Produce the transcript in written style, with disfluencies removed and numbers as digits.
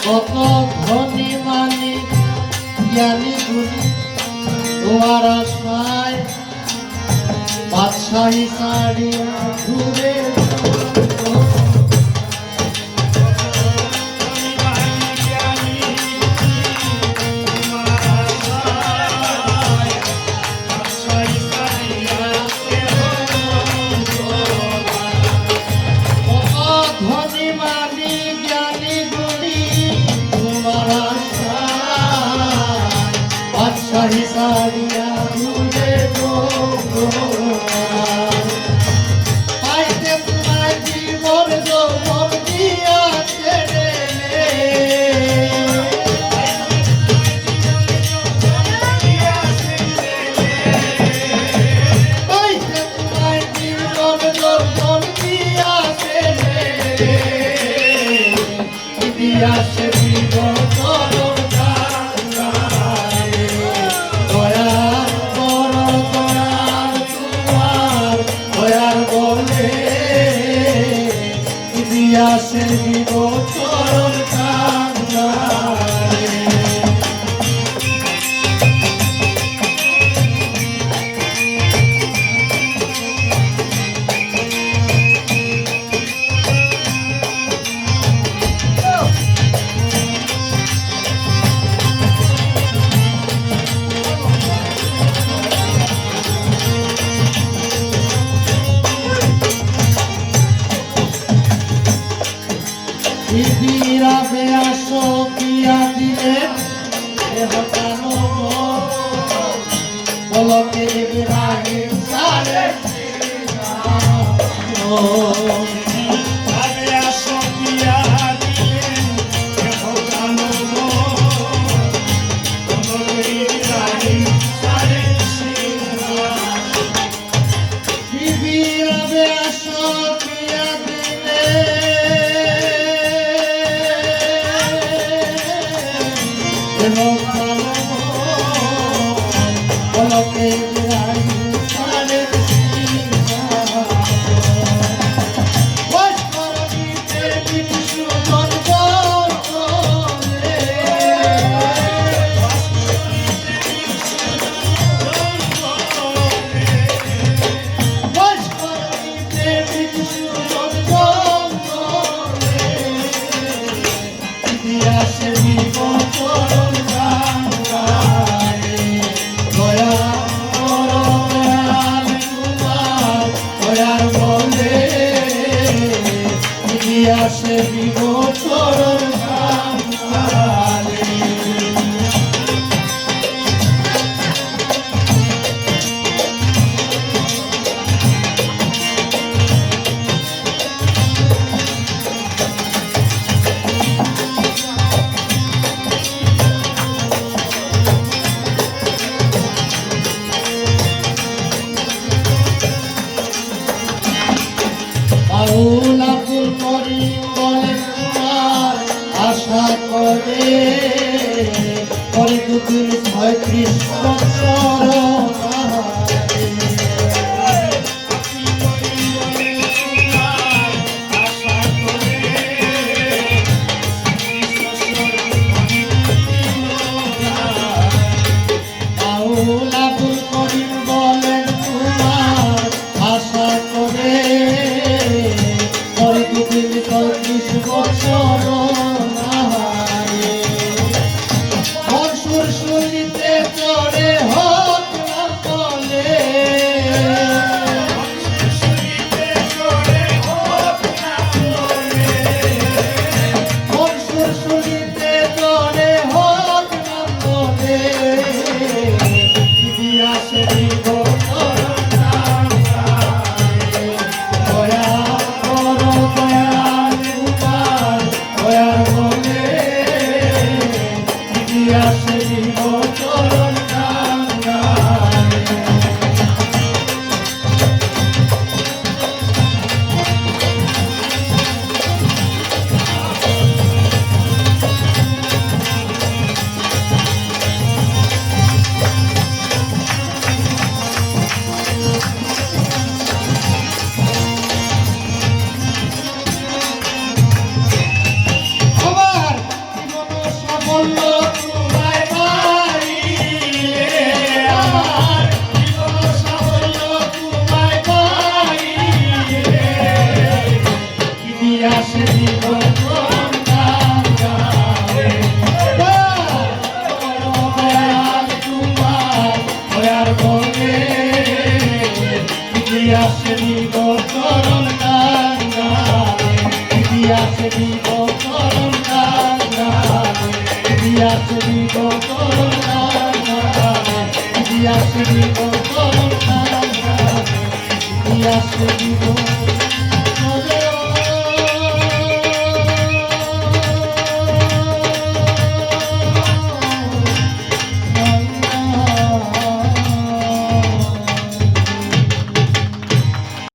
কত ধনী মানি জ্ঞানী গুণী তোমার আশায় বাদশাহী ছাড়িয়া ঘুরে সারিয়া ঘুরে পাইতে তোমার জীবন যৌবন দিয়াছে রে পাইতে তোমার জীবন যৌবন দিয়াছে রে দিয়াছে জীবন ইতিহাসের বিবচরণ কান্দারে বিবিরাবে আসো কিয়া দিলে হটানো বলকে ইব্রাহিম সারে আবে আসো কিয়া দিলে হটানো বলকে ইব্রাহিম সারে বিবিরাবে আসো কিয়া দিলে বলকে ইব্রাহিম সারে ইতিহাসে বিবচরণ কান্দারে আউল আব্দুল করিম বলেন তোমার আশা করে পরে দুদিন ৩৬ বছর আউল আব্দুল করিম বলেন তোমার আশা করে ৩৬ বছর মনসুর শুনিতে চড়ে হোক না বলে ইতিহাস বিবরণ গান গাবে। দয়াল তোমার দয়ার বলে ইতিহাস বিবরণ গান গাবে। ইতিহাস বিবরণ গান গাবে। ইতিহাস বিবরণ গান গাবে। ইতিহাস বিবরণ গান গাবে। ইতিহাস বিবরণ